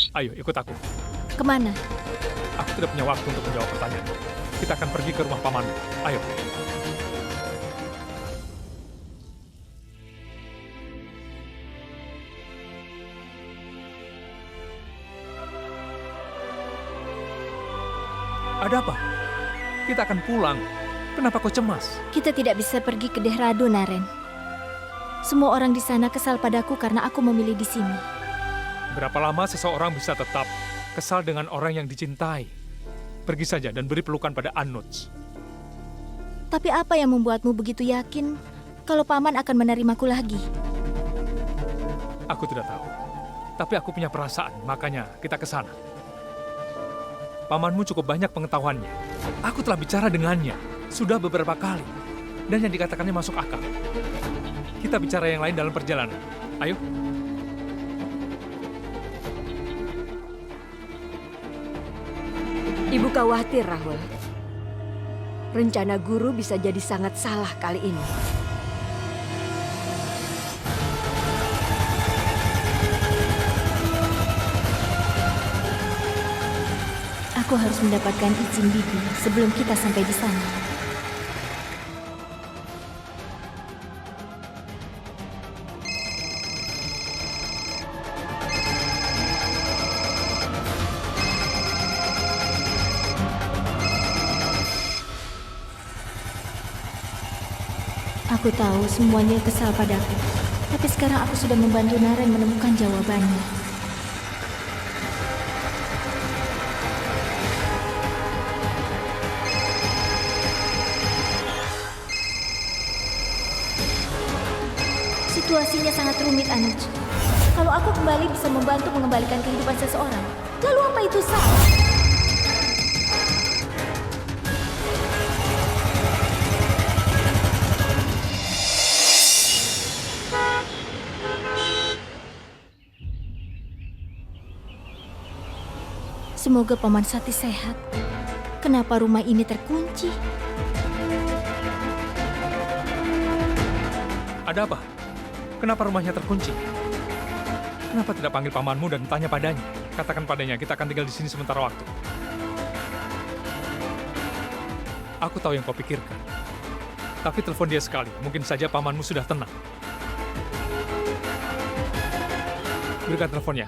Ayo, ikut aku. Kemana? Aku tidak punya waktu untuk menjawab pertanyaan. Kita akan pergi ke rumah pamanmu. Ayo. Ada apa? Kita akan pulang. Kenapa kau cemas? Kita tidak bisa pergi ke Dehradun, Naren. Semua orang di sana kesal padaku karena aku memilih di sini. Berapa lama seseorang bisa tetap kesal dengan orang yang dicintai? Pergi saja dan beri pelukan pada Anuj. Tapi apa yang membuatmu begitu yakin kalau paman akan menerimaku lagi? Aku tidak tahu. Tapi aku punya perasaan, makanya kita ke sana. Pamanmu cukup banyak pengetahuannya. Aku telah bicara dengannya. Sudah beberapa kali. Dan yang dikatakannya masuk akal. Kita bicara yang lain dalam perjalanan. Ayo. Ibu khawatir, Rahul. Rencana guru bisa jadi sangat salah kali ini. Aku harus mendapatkan izin Bibi sebelum kita sampai di sana. Aku tahu semuanya kesal padaku, tapi sekarang aku sudah membantu Naren menemukan jawabannya. Situasinya sangat rumit, Anuj. Kalau aku kembali bisa membantu mengembalikan kehidupan seseorang, lalu apa itu salah? Semoga Paman Sati sehat. Kenapa rumah ini terkunci? Ada apa? Kenapa rumahnya terkunci? Kenapa tidak panggil pamanmu dan tanya padanya? Katakan padanya, kita akan tinggal di sini sementara waktu. Aku tahu yang kau pikirkan. Tapi telepon dia sekali, mungkin saja pamanmu sudah tenang. Berikan teleponnya,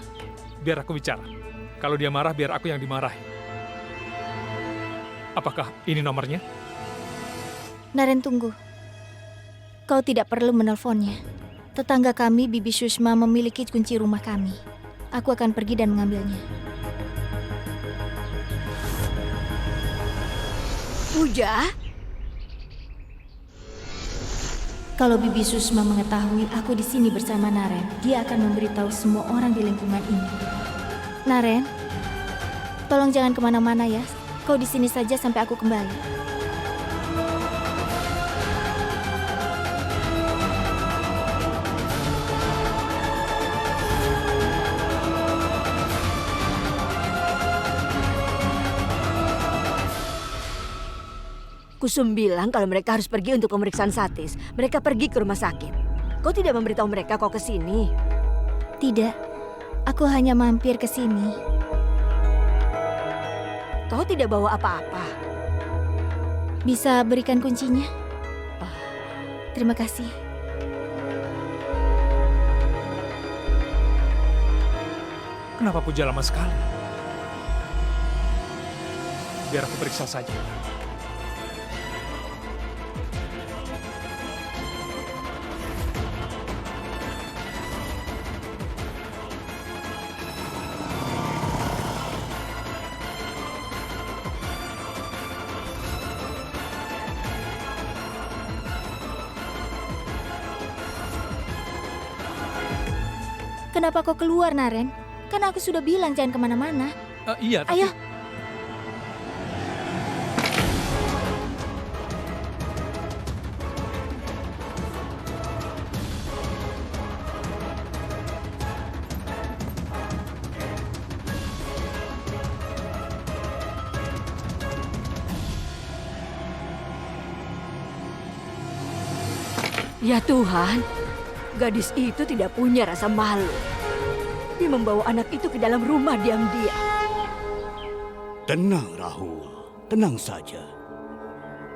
biar aku bicara. Kalau dia marah, biar aku yang dimarahi. Apakah ini nomornya? Naren, tunggu. Kau tidak perlu menelponnya. Tetangga kami, Bibi Sushma, memiliki kunci rumah kami. Aku akan pergi dan mengambilnya. Puja? Kalau Bibi Sushma mengetahui aku di sini bersama Naren, dia akan memberitahu semua orang di lingkungan ini. Naren, tolong jangan kemana-mana ya. Kau di sini saja sampai aku kembali. Kusum bilang kalau mereka harus pergi untuk pemeriksaan satis. Mereka pergi ke rumah sakit. Kau tidak memberitahu mereka kau ke sini? Tidak, aku hanya mampir ke sini. Kau tidak bawa apa-apa? Bisa berikan kuncinya? Terima kasih. Kenapa Puja lama sekali? Biar aku periksa saja. Kenapa kau keluar, Naren? Kan aku sudah bilang jangan kemana-mana. Iya, tapi... Ayo. Ya Tuhan, gadis itu tidak punya rasa malu. Dia membawa anak itu ke dalam rumah diam-diam. Tenang, Rahul. Tenang saja.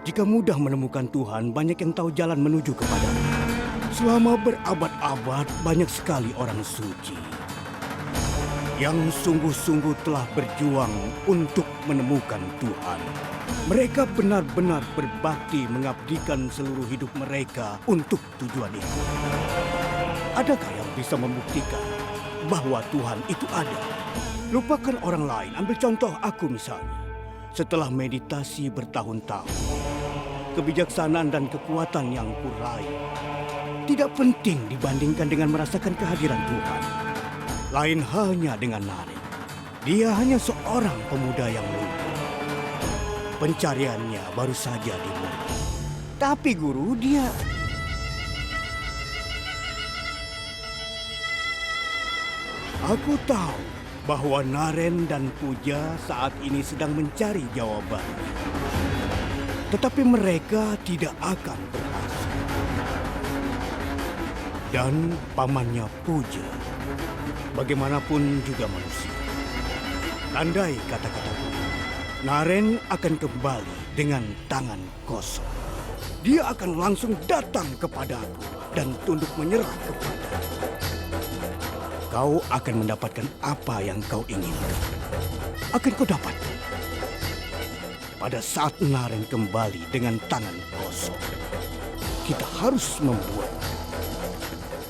Jika mudah menemukan Tuhan, banyak yang tahu jalan menuju kepadanya. Selama berabad-abad, banyak sekali orang suci yang sungguh-sungguh telah berjuang untuk menemukan Tuhan. Mereka benar-benar berbakti mengabdikan seluruh hidup mereka untuk tujuan itu. Adakah yang bisa membuktikan bahwa Tuhan itu ada? Lupakan orang lain, ambil contoh aku misalnya. Setelah meditasi bertahun-tahun, kebijaksanaan dan kekuatan yang kuraih tidak penting dibandingkan dengan merasakan kehadiran Tuhan. Lain halnya dengan Naren. Dia hanya seorang pemuda yang lumpuh. Pencariannya baru saja dimulai. Tapi guru, dia... Aku tahu bahwa Naren dan Puja saat ini sedang mencari jawabannya. Tetapi mereka tidak akan berhasil. Dan pamannya Puja, bagaimanapun juga manusia. Tandai kata-kataku, Naren akan kembali dengan tangan kosong. Dia akan langsung datang kepadaku dan tunduk menyerah kepadaku. Kau akan mendapatkan apa yang kau inginkan. Akan kau dapatkan. Pada saat Naren kembali dengan tangan kosong, kita harus membuat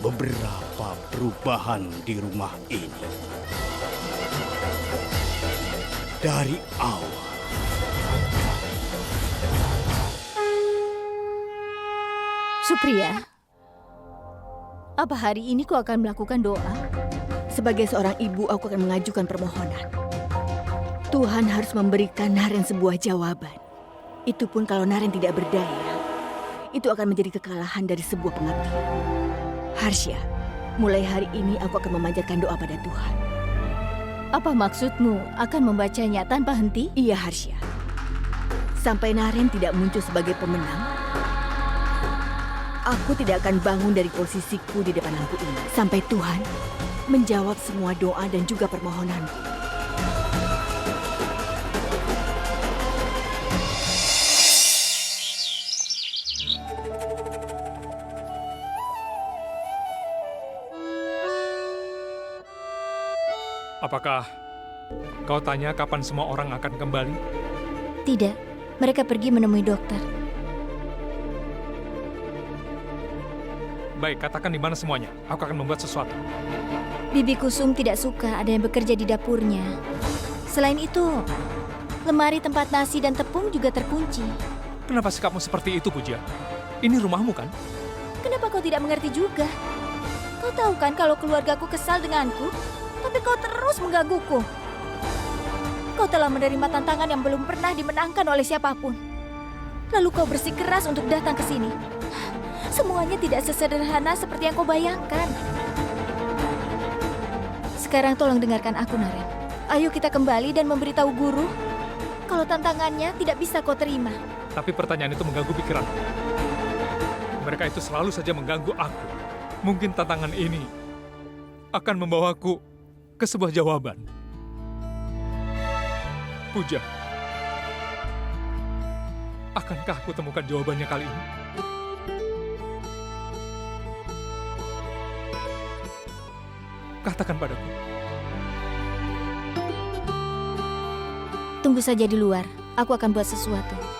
beberapa perubahan di rumah ini. Dari awal. Supriya, apa hari ini kau akan melakukan doa? Sebagai seorang ibu, aku akan mengajukan permohonan. Tuhan harus memberikan Naren sebuah jawaban. Itu pun kalau Naren tidak berdaya, itu akan menjadi kekalahan dari sebuah pengabdian. Harsha, mulai hari ini aku akan memanjatkan doa pada Tuhan. Apa maksudmu akan membacanya tanpa henti? Iya, Harsha. Sampai Naren tidak muncul sebagai pemenang, aku tidak akan bangun dari posisiku di depan lampu ini. Sampai Tuhan menjawab semua doa dan juga permohonanku. Apakah kau tanya kapan semua orang akan kembali? Tidak, mereka pergi menemui dokter. Baik, katakan di mana semuanya. Aku akan membuat sesuatu. Bibi Kusum tidak suka ada yang bekerja di dapurnya. Selain itu, lemari tempat nasi dan tepung juga terkunci. Kenapa sikapmu seperti itu, Puja? Ini rumahmu kan? Kenapa kau tidak mengerti juga? Kau tahu kan kalau keluargaku kesal denganku, tapi kau terus menggangguku. Kau telah menerima tantangan yang belum pernah dimenangkan oleh siapapun. Lalu kau bersikeras untuk datang ke sini. Semuanya tidak sesederhana seperti yang kau bayangkan. Sekarang tolong dengarkan aku, Naren. Ayo kita kembali dan memberitahu guru kalau tantangannya tidak bisa kau terima. Tapi pertanyaan itu mengganggu pikiranku. Mereka itu selalu saja mengganggu aku. Mungkin tantangan ini akan membawaku ke sebuah jawaban. Puja, akankah aku temukan jawabannya kali ini? Katakan padaku. Tunggu saja di luar, aku akan buat sesuatu.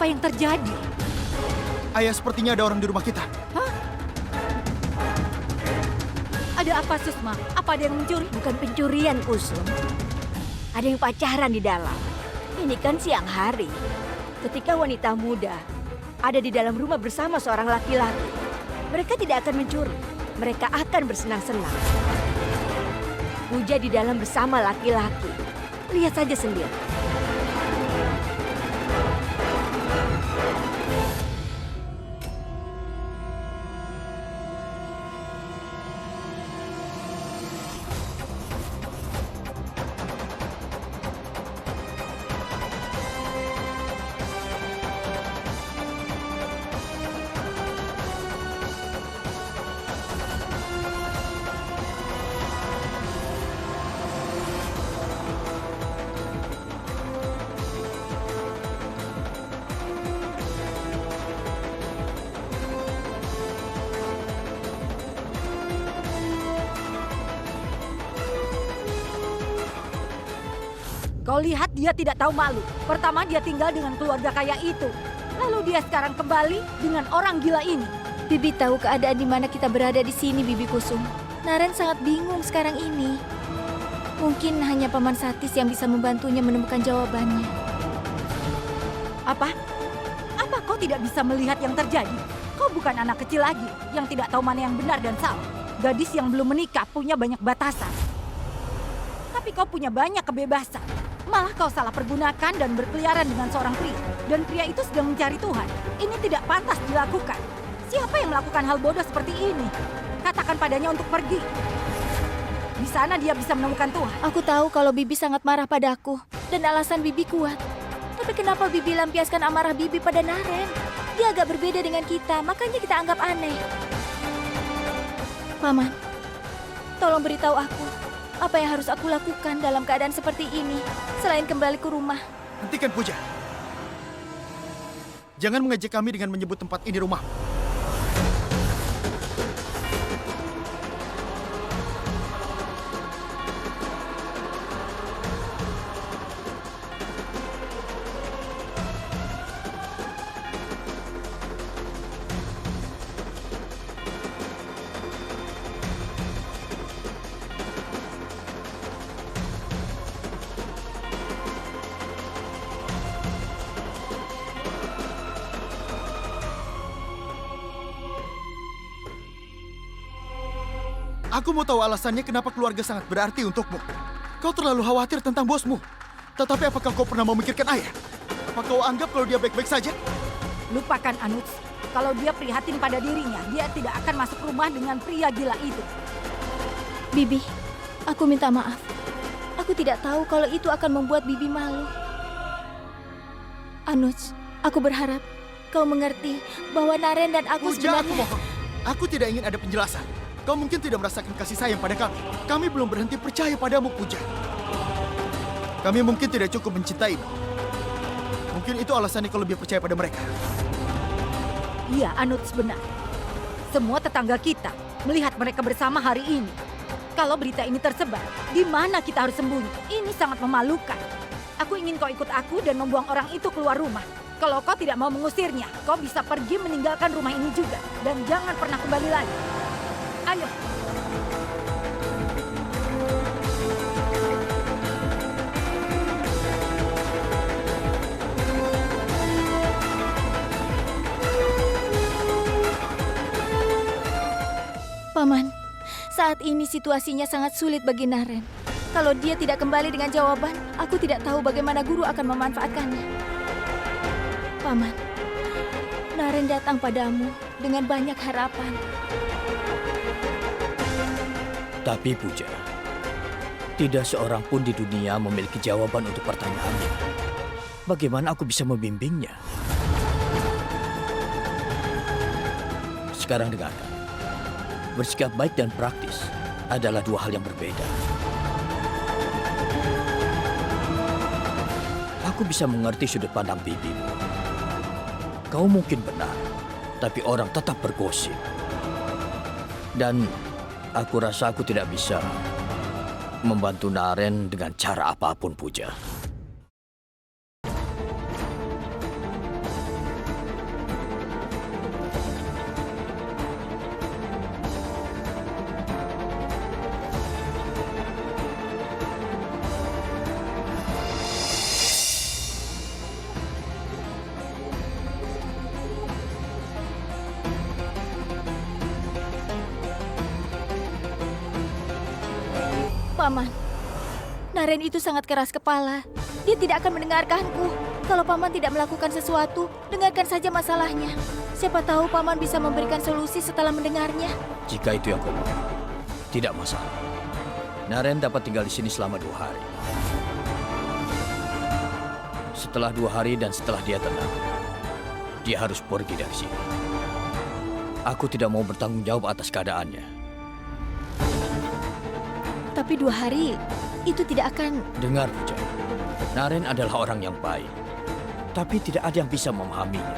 Apa yang terjadi? Ayah, sepertinya ada orang di rumah kita. Ada apa, Susma? Apa ada yang mencuri? Bukan pencurian, Kusum. Ada yang pacaran di dalam. Ini kan siang hari. Ketika wanita muda ada di dalam rumah bersama seorang laki-laki, mereka tidak akan mencuri. Mereka akan bersenang-senang. Puja di dalam bersama laki-laki. Lihat saja sendiri. Kau lihat dia tidak tahu malu. Pertama dia tinggal dengan keluarga kaya itu. Lalu dia sekarang kembali dengan orang gila ini. Bibi tahu keadaan di mana kita berada di sini, Bibi Kusum. Naren sangat bingung sekarang ini. Mungkin hanya Paman Satis yang bisa membantunya menemukan jawabannya. Apa? Apa kau tidak bisa melihat yang terjadi? Kau bukan anak kecil lagi yang tidak tahu mana yang benar dan salah. Gadis yang belum menikah punya banyak batasan. Tapi kau punya banyak kebebasan. Malah kau salah pergunakan dan berkeliaran dengan seorang pria. Dan pria itu sedang mencari Tuhan. Ini tidak pantas dilakukan. Siapa yang melakukan hal bodoh seperti ini? Katakan padanya untuk pergi. Di sana dia bisa menemukan Tuhan. Aku tahu kalau Bibi sangat marah padaku. Dan alasan Bibi kuat. Tapi kenapa Bibi lampiaskan amarah Bibi pada Naren? Dia agak berbeda dengan kita, makanya kita anggap aneh. Paman, tolong beritahu aku. Apa yang harus aku lakukan dalam keadaan seperti ini, selain kembali ke rumah? Hentikan, Puja. Jangan mengejek kami dengan menyebut tempat ini rumah. Aku mau tahu alasannya kenapa keluarga sangat berarti untukmu. Kau terlalu khawatir tentang bosmu. Tetapi apakah kau pernah memikirkan ayah? Apa kau anggap kalau dia baik-baik saja? Lupakan Anuts. Kalau dia prihatin pada dirinya, dia tidak akan masuk rumah dengan pria gila itu. Bibi, aku minta maaf. Aku tidak tahu kalau itu akan membuat Bibi malu. Anuj, aku berharap kau mengerti bahwa Naren dan aku Puja, aku sebenarnya... mohon. Aku tidak ingin ada penjelasan. Kau mungkin tidak merasakan kasih sayang pada kami. Kami belum berhenti percaya padamu, Puja. Kami mungkin tidak cukup mencintaimu. Mungkin itu alasannya kau lebih percaya pada mereka. Iya, Anuts benar. Semua tetangga kita melihat mereka bersama hari ini. Kalau berita ini tersebar, di mana kita harus sembunyi? Ini sangat memalukan. Aku ingin kau ikut aku dan membuang orang itu keluar rumah. Kalau kau tidak mau mengusirnya, kau bisa pergi meninggalkan rumah ini juga. Dan jangan pernah kembali lagi. Ayo. Paman, saat ini situasinya sangat sulit bagi Naren. Kalau dia tidak kembali dengan jawaban, aku tidak tahu bagaimana guru akan memanfaatkannya. Paman, Naren datang padamu dengan banyak harapan. Tapi Puja, tidak seorang pun di dunia memiliki jawaban untuk pertanyaannya. Bagaimana aku bisa membimbingnya? Sekarang dengarkan. Bersikap baik dan praktis adalah dua hal yang berbeda. Aku bisa mengerti sudut pandang bibimu. Kau mungkin benar, tapi orang tetap bergosip. Dan aku rasa aku tidak bisa membantu Naren dengan cara apapun, Puja. Paman, Naren itu sangat keras kepala. Dia tidak akan mendengarkanku. Kalau Paman tidak melakukan sesuatu, dengarkan saja masalahnya. Siapa tahu Paman bisa memberikan solusi setelah mendengarnya. Jika itu yang kau mau, tidak masalah. Naren dapat tinggal di sini selama 2 hari. Setelah 2 hari dan setelah dia tenang, dia harus pergi dari sini. Aku tidak mau bertanggung jawab atas keadaannya. Tapi 2 hari itu tidak akan... Dengar, Vijay. Naren adalah orang yang baik. Tapi tidak ada yang bisa memahaminya.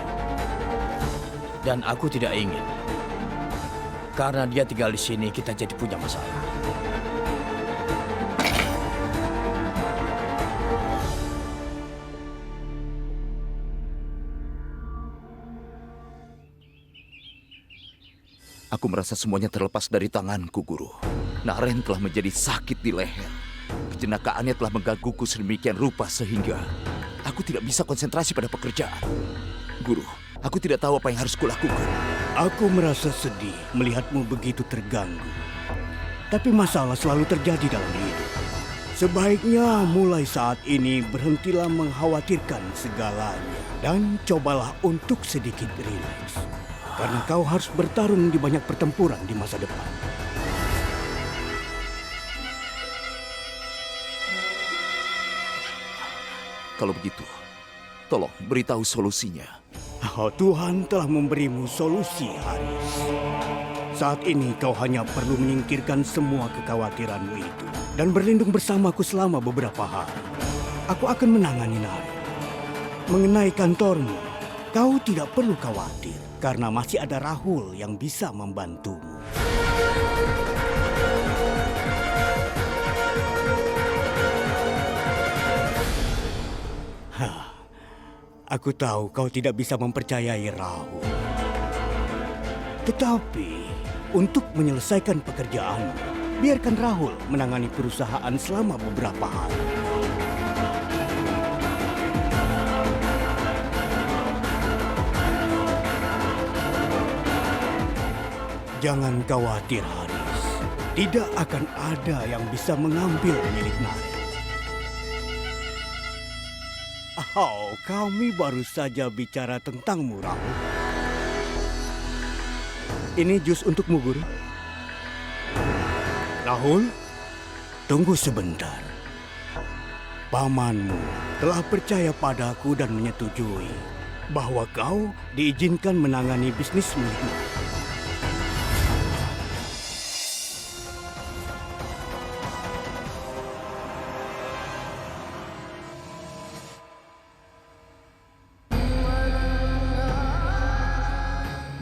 Dan aku tidak ingin. Karena dia tinggal di sini, kita jadi punya masalah. Aku merasa semuanya terlepas dari tanganku, Guru. Naren telah menjadi sakit di leher. Kejenakaannya telah menggangguku sedemikian rupa sehingga aku tidak bisa konsentrasi pada pekerjaan. Guru, aku tidak tahu apa yang harus kulakukan. Aku merasa sedih melihatmu begitu terganggu. Tapi masalah selalu terjadi dalam hidup. Sebaiknya mulai saat ini berhentilah mengkhawatirkan segalanya. Dan cobalah untuk sedikit rileks. Karena kau harus bertarung di banyak pertempuran di masa depan. Kalau begitu, tolong beritahu solusinya. Oh, Tuhan telah memberimu solusi, Haris. Saat ini kau hanya perlu menyingkirkan semua kekhawatiranmu itu dan berlindung bersamaku selama beberapa hari. Aku akan menangani Naren. Mengenai kantormu, kau tidak perlu khawatir karena masih ada Rahul yang bisa membantumu. Aku tahu kau tidak bisa mempercayai Rahul. Tetapi, untuk menyelesaikan pekerjaan, biarkan Rahul menangani perusahaan selama beberapa hari. Jangan khawatir, Haris. Tidak akan ada yang bisa mengambil milik Naren. Oh, kami baru saja bicara tentangmu, Rahul. Ini jus untukmu, Guru. Rahul, tunggu sebentar. Pamanmu telah percaya padaku dan menyetujui bahwa kau diizinkan menangani bisnis milikmu.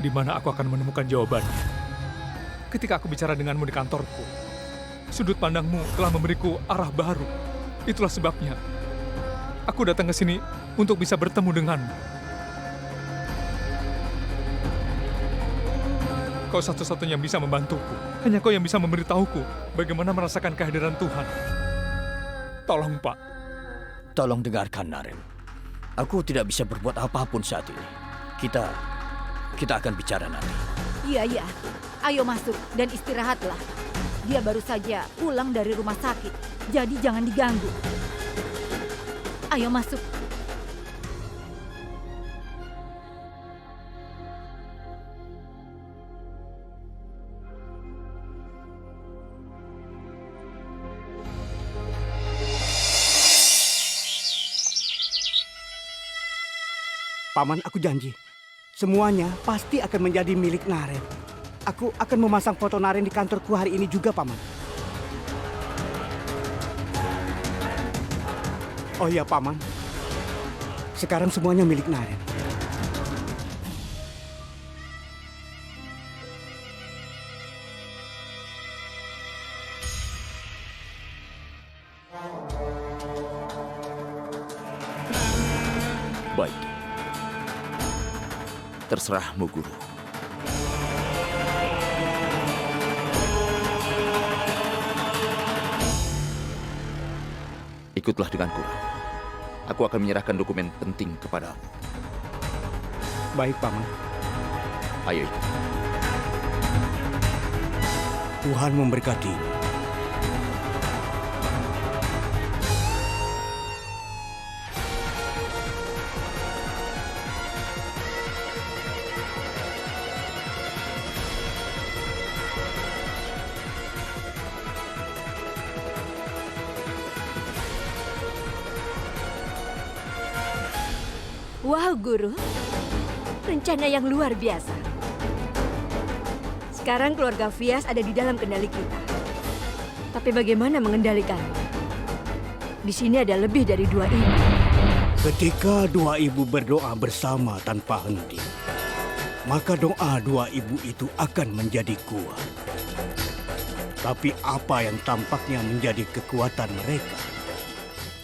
Di mana aku akan menemukan jawabannya? Ketika aku bicara denganmu di kantorku, sudut pandangmu telah memberiku arah baru. Itulah sebabnya aku datang ke sini untuk bisa bertemu denganmu. Kau satu-satunya yang bisa membantuku. Hanya kau yang bisa memberitahuku bagaimana merasakan kehadiran Tuhan. Tolong, Pak. Tolong dengarkan, Naren. Aku tidak bisa berbuat apapun saat ini. Kita akan bicara nanti. Iya. Ayo masuk dan istirahatlah. Dia baru saja pulang dari rumah sakit, jadi jangan diganggu. Ayo masuk. Paman, aku janji. Semuanya pasti akan menjadi milik Naren. Aku akan memasang foto Naren di kantorku hari ini juga, Paman. Oh iya, Paman. Sekarang semuanya milik Naren. Baik. Terserahmu, Guru. Ikutlah denganku. Aku akan menyerahkan dokumen penting kepadamu. Baik, Paman. Ayo ikut. Tuhan memberkati. Wow, Guru. Rencana yang luar biasa. Sekarang keluarga Vyas ada di dalam kendali kita. Tapi bagaimana mengendalikannya? Di sini ada lebih dari 2 ibu. Ketika 2 ibu berdoa bersama tanpa henti, maka doa 2 ibu itu akan menjadi kuat. Tapi apa yang tampaknya menjadi kekuatan mereka,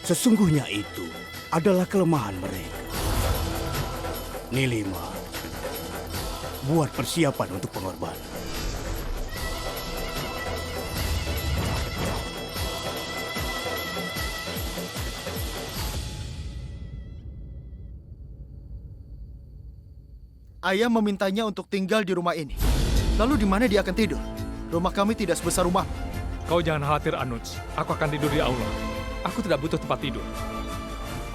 sesungguhnya itu adalah kelemahan mereka. Nilima, buat persiapan untuk pengorbanan. Ayah memintanya untuk tinggal di rumah ini. Lalu di mana dia akan tidur? Rumah kami tidak sebesar rumah. Kau jangan khawatir, Anuj. Aku akan tidur di aula. Aku tidak butuh tempat tidur.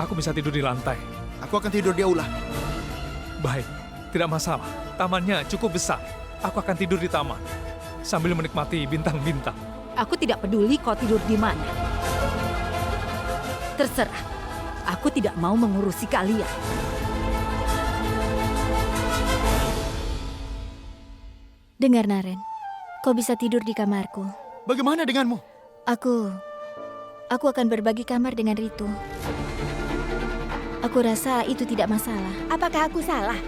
Aku bisa tidur di lantai. Aku akan tidur di aula. Baik, tidak masalah. Tamannya cukup besar. Aku akan tidur di taman sambil menikmati bintang-bintang. Aku tidak peduli kau tidur di mana. Terserah. Aku tidak mau mengurusi kalian. Dengar, Naren. Kau bisa tidur di kamarku. Bagaimana denganmu? Aku akan berbagi kamar dengan Ritu. Aku rasa itu tidak masalah. Apakah aku salah?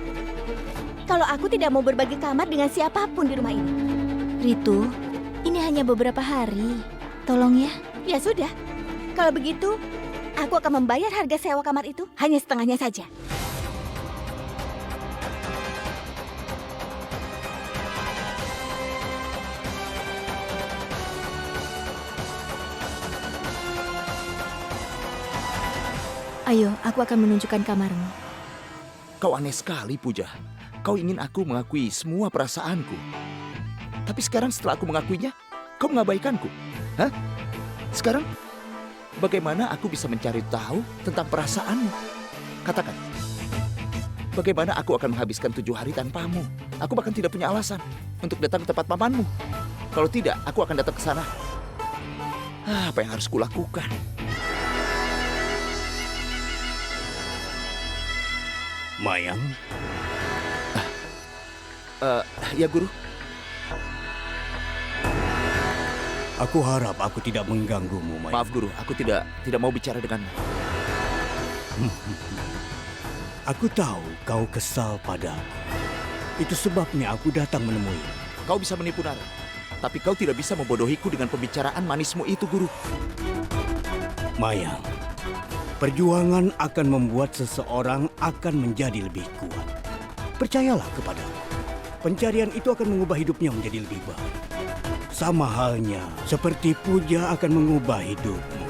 Kalau aku tidak mau berbagi kamar dengan siapapun di rumah ini. Ritu, ini hanya beberapa hari. Tolong ya. Ya sudah. Kalau begitu, aku akan membayar harga sewa kamar itu hanya setengahnya saja. Ayo, aku akan menunjukkan kamarmu. Kau aneh sekali, Puja. Kau ingin aku mengakui semua perasaanku. Tapi sekarang setelah aku mengakuinya, kau mengabaikanku. Hah? Sekarang, bagaimana aku bisa mencari tahu tentang perasaanmu? Katakan, bagaimana aku akan menghabiskan 7 hari tanpamu? Aku bahkan tidak punya alasan untuk datang ke tempat pamanmu. Kalau tidak, aku akan datang ke sana. Apa yang harus kulakukan? Mayang, Ya, Guru. aku harap aku tidak mengganggumu, Mayang. Maaf, Guru. Aku tidak mau bicara denganmu. Aku tahu kau kesal padaku. Itu sebabnya aku datang menemui. Kau bisa menipu Nara, tapi kau tidak bisa membodohiku dengan pembicaraan manismu itu, Guru. Mayang, perjuangan akan membuat seseorang akan menjadi lebih kuat. Percayalah kepadaku. Pencarian itu akan mengubah hidupnya menjadi lebih baik. Sama halnya seperti Puja akan mengubah hidupmu.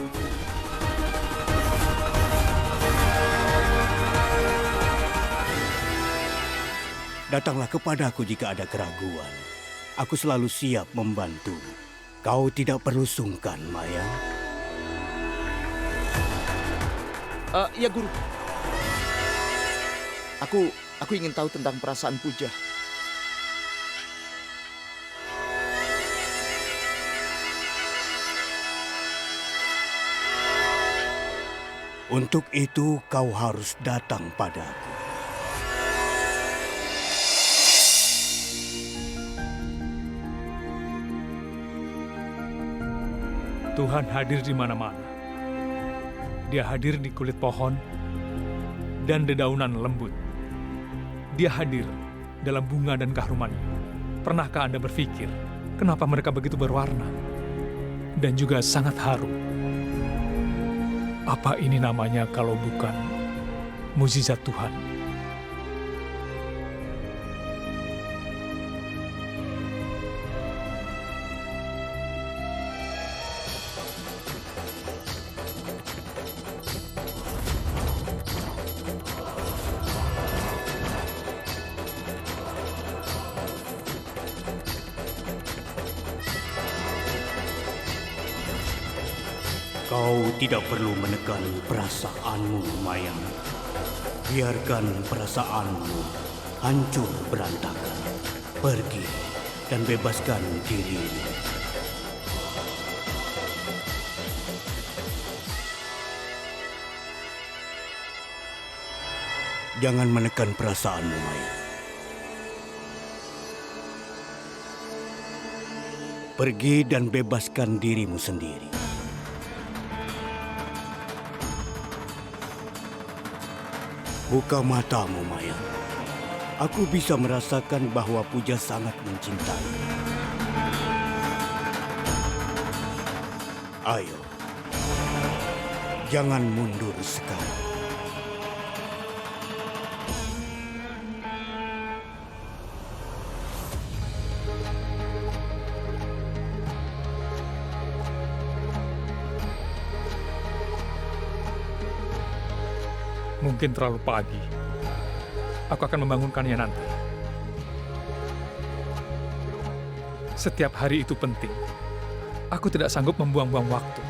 Datanglah kepadaku jika ada keraguan. Aku selalu siap membantu. Kau tidak perlu sungkan, Mayang. Ya, Guru. Aku ingin tahu tentang perasaan Puja. Untuk itu kau harus datang padaku. Tuhan hadir di mana-mana. Dia hadir di kulit pohon dan dedaunan lembut. Dia hadir dalam bunga dan keharumannya. Pernahkah Anda berpikir kenapa mereka begitu berwarna dan juga sangat harum? Apa ini namanya kalau bukan mukjizat Tuhan? Kau tidak perlu menekan perasaanmu, Mayang. Biarkan perasaanmu hancur berantakan. Pergi dan bebaskan dirimu. Jangan menekan perasaanmu, Maya. Pergi dan bebaskan dirimu sendiri. Buka matamu, Maya. Aku bisa merasakan bahwa Puja sangat mencintai. Ayo, jangan mundur sekarang. Mungkin terlalu pagi. Aku akan membangunkannya nanti. Setiap hari itu penting. Aku tidak sanggup membuang-buang waktu.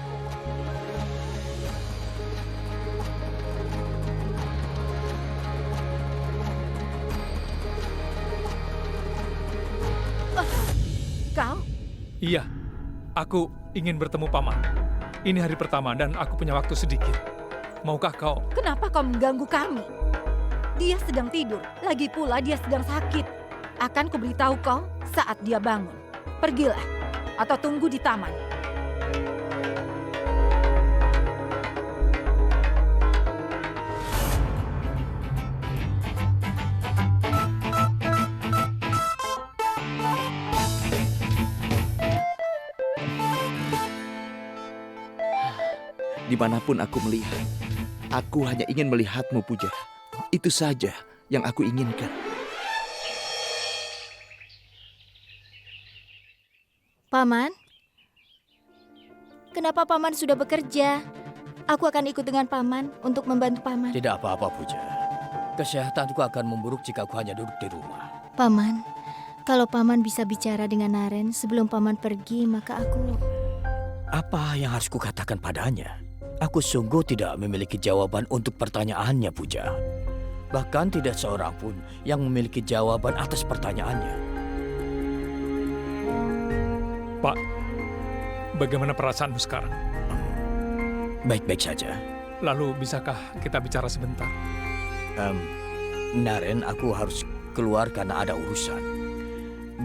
Kau? Iya, aku ingin bertemu Paman. Ini hari pertama dan aku punya waktu sedikit. Maukah kau? Kenapa kau mengganggu kami? Dia sedang tidur, lagi pula dia sedang sakit. Akan kuberitahu kau saat dia bangun. Pergilah, atau tunggu di taman. Dimanapun aku melihat, aku hanya ingin melihatmu, Puja. Itu saja yang aku inginkan. Paman? Kenapa Paman sudah bekerja? Aku akan ikut dengan Paman untuk membantu Paman. Tidak apa-apa, Puja. Kesehatanku akan memburuk jika aku hanya duduk di rumah. Paman, kalau Paman bisa bicara dengan Naren sebelum Paman pergi, maka aku... Apa yang harus kukatakan padanya? Aku sungguh tidak memiliki jawaban untuk pertanyaannya, Puja. Bahkan tidak seorang pun yang memiliki jawaban atas pertanyaannya. Pak, bagaimana perasaanmu sekarang? Baik-baik saja. Lalu bisakah kita bicara sebentar? Naren, aku harus keluar karena ada urusan.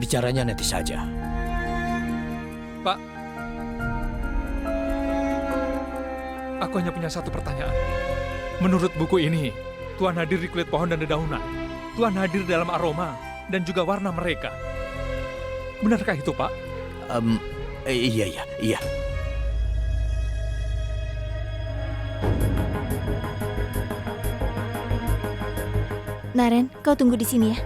Bicaranya nanti saja. Pak, aku hanya punya satu pertanyaan. Menurut buku ini, Tuhan hadir di kulit pohon dan dedaunan. Tuhan hadir dalam aroma dan juga warna mereka. Benarkah itu, Pak? Iya. Naren, kau tunggu di sini ya.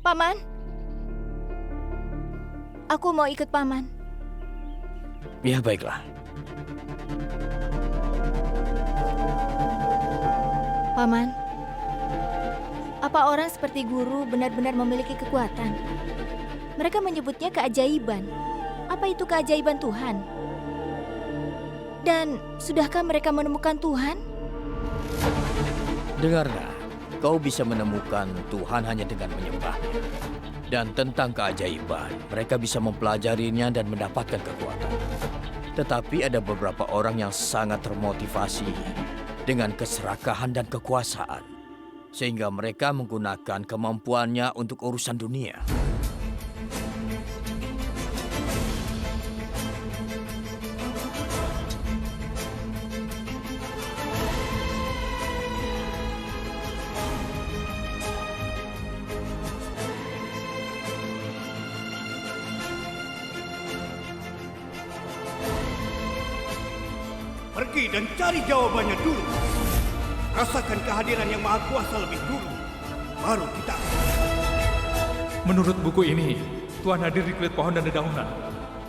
Paman, aku mau ikut Paman. Ya, baiklah. Paman, apa orang seperti guru benar-benar memiliki kekuatan? Mereka menyebutnya keajaiban. Apa itu keajaiban Tuhan? Dan sudahkah mereka menemukan Tuhan? Dengarlah, kau bisa menemukan Tuhan hanya dengan menyembahnya. Dan tentang keajaiban, mereka bisa mempelajarinya dan mendapatkan kekuatan. Tetapi ada beberapa orang yang sangat termotivasi dengan keserakahan dan kekuasaan. Sehingga mereka menggunakan kemampuannya untuk urusan dunia. Pergi dan cari jawabannya dulu. Rasakan kehadiran yang Maha Kuasa lebih dulu. Baru kita... Menurut buku ini, Tuhan hadir di kulit pohon dan dedaunan.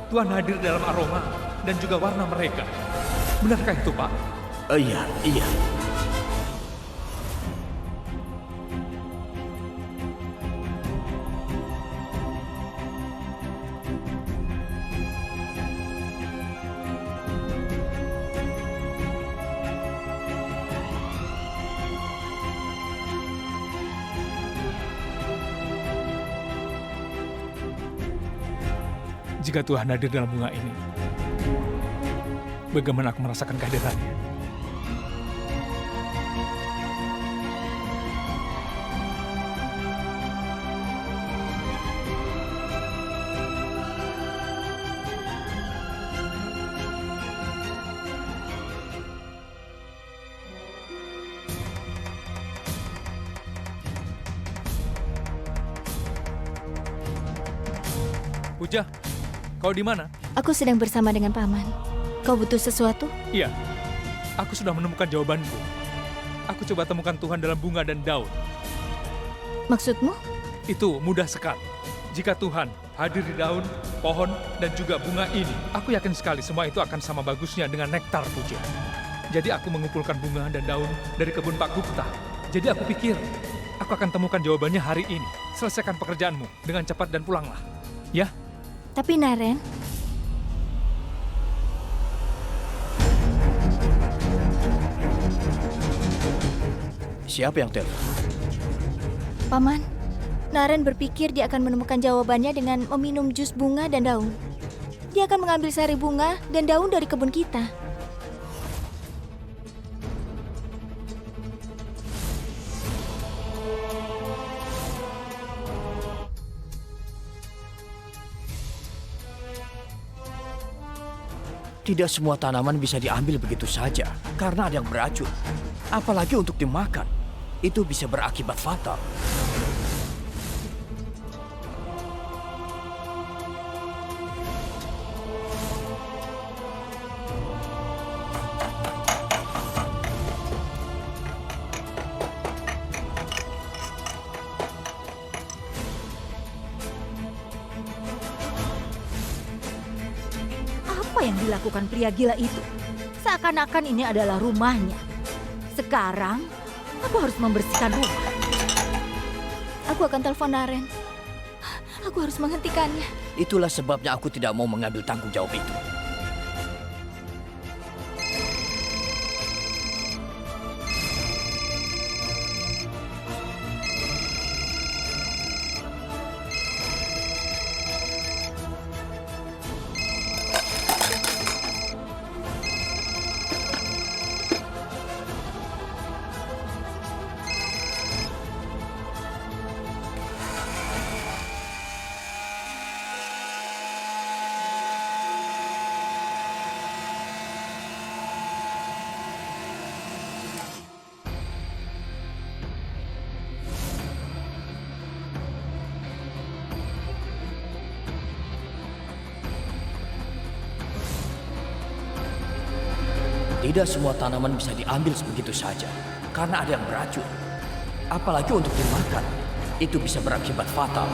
Tuhan hadir dalam aroma dan juga warna mereka. Benarkah itu, Pak? Iya. Jika Tuhan hadir dalam bunga ini, bagaimana aku merasakan kehadirannya. Puja, kau di mana? Aku sedang bersama dengan Paman. Kau butuh sesuatu? Iya, aku sudah menemukan jawabanku. Aku coba temukan Tuhan dalam bunga dan daun. Maksudmu? Itu mudah sekali. Jika Tuhan hadir di daun, pohon, dan juga bunga ini, aku yakin sekali semua itu akan sama bagusnya dengan nektar, Puja. Jadi aku mengumpulkan bunga dan daun dari kebun Pak Gupta. Jadi aku pikir, aku akan temukan jawabannya hari ini. Selesaikan pekerjaanmu dengan cepat dan pulanglah. Ya? Tapi Naren, Siapa yang telepon? Paman, Naren berpikir dia akan menemukan jawabannya dengan meminum jus bunga dan daun. Dia akan mengambil sari bunga dan daun dari kebun kita. Tidak semua tanaman bisa diambil begitu saja karena ada yang beracun. Apalagi untuk dimakan. Itu bisa berakibat fatal. Apa yang dilakukan pria gila itu? Seakan-akan ini adalah rumahnya. Sekarang, aku harus membersihkan rumah. Aku akan telepon Naren. Aku harus menghentikannya. Itulah sebabnya aku tidak mau mengambil tanggung jawab itu. Tidak semua tanaman bisa diambil begitu saja, karena ada yang beracun. Apalagi untuk dimakan, itu bisa berakibat fatal.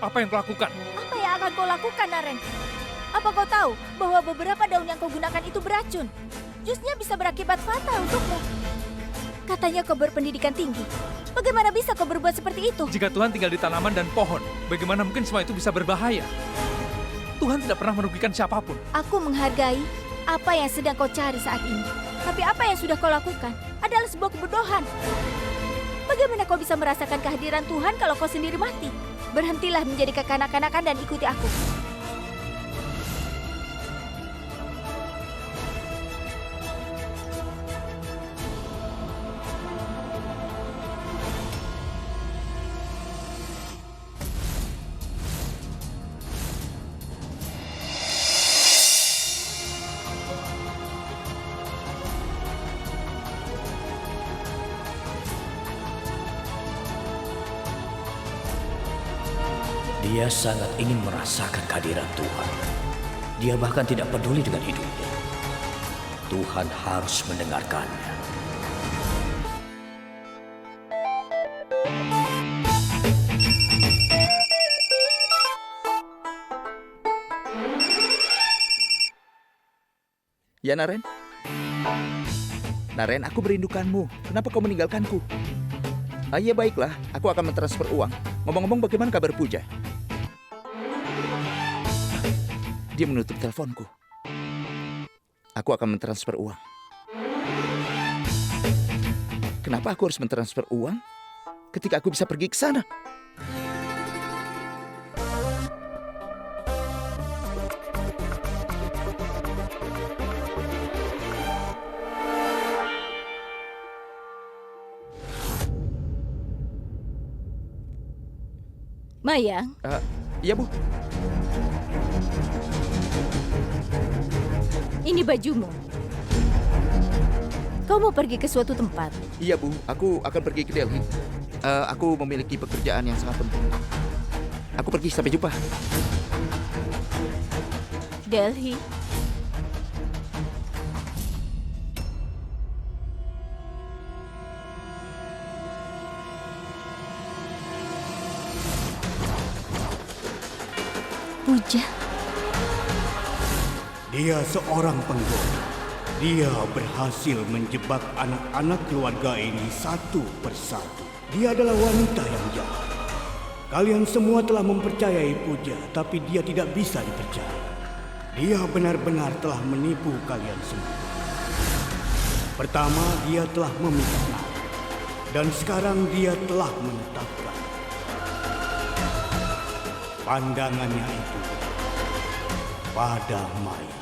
Apa yang kau lakukan? Apa yang akan kau lakukan, Naren? Apa kau tahu bahwa beberapa daun yang kau gunakan itu beracun? Jusnya bisa berakibat fatal untukmu. Katanya kau berpendidikan tinggi. Bagaimana bisa kau berbuat seperti itu? Jika Tuhan tinggal di tanaman dan pohon, bagaimana mungkin semua itu bisa berbahaya? Tuhan tidak pernah merugikan siapapun. Aku menghargai apa yang sedang kau cari saat ini. Tapi apa yang sudah kau lakukan adalah sebuah kebodohan. Bagaimana kau bisa merasakan kehadiran Tuhan kalau kau sendiri mati? Berhentilah menjadi kekanak-kanakan dan ikuti aku. Dia sangat ingin merasakan kehadiran Tuhan. Dia bahkan tidak peduli dengan hidupnya. Tuhan harus mendengarkannya. Ya, Naren? Naren, aku merindukanmu. Kenapa kau meninggalkanku? Ah, iya baiklah, aku akan mentransfer uang. Ngomong-ngomong, bagaimana kabar Puja? Dia menutup teleponku. Aku akan mentransfer uang. Kenapa aku harus mentransfer uang ketika aku bisa pergi ke sana? Mayang, Iya, Bu. ini bajumu. Kau mau pergi ke suatu tempat? Iya, Bu. Aku akan pergi ke Delhi. Aku memiliki pekerjaan yang sangat penting. Aku pergi, sampai jumpa. Delhi. Puja. Dia seorang pengguna. Dia berhasil menjebak anak-anak keluarga ini satu persatu. Dia adalah wanita yang jahat. Kalian semua telah mempercayai Puja, tapi dia tidak bisa dipercaya. Dia benar-benar telah menipu kalian semua. Pertama, dia telah meminta, dan sekarang dia telah menetapkan pandangannya itu pada Maya.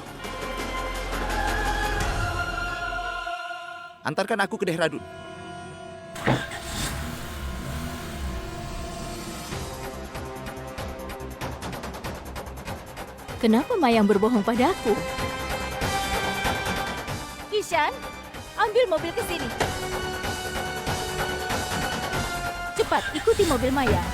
Antarkan aku ke Dehradun. Kenapa Mayang berbohong padaku? Ishan, ambil mobil ke sini. Cepat, ikuti mobil Mayang.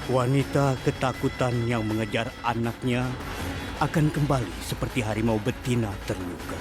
Wanita ketakutan yang mengejar anaknya akan kembali seperti harimau betina terluka.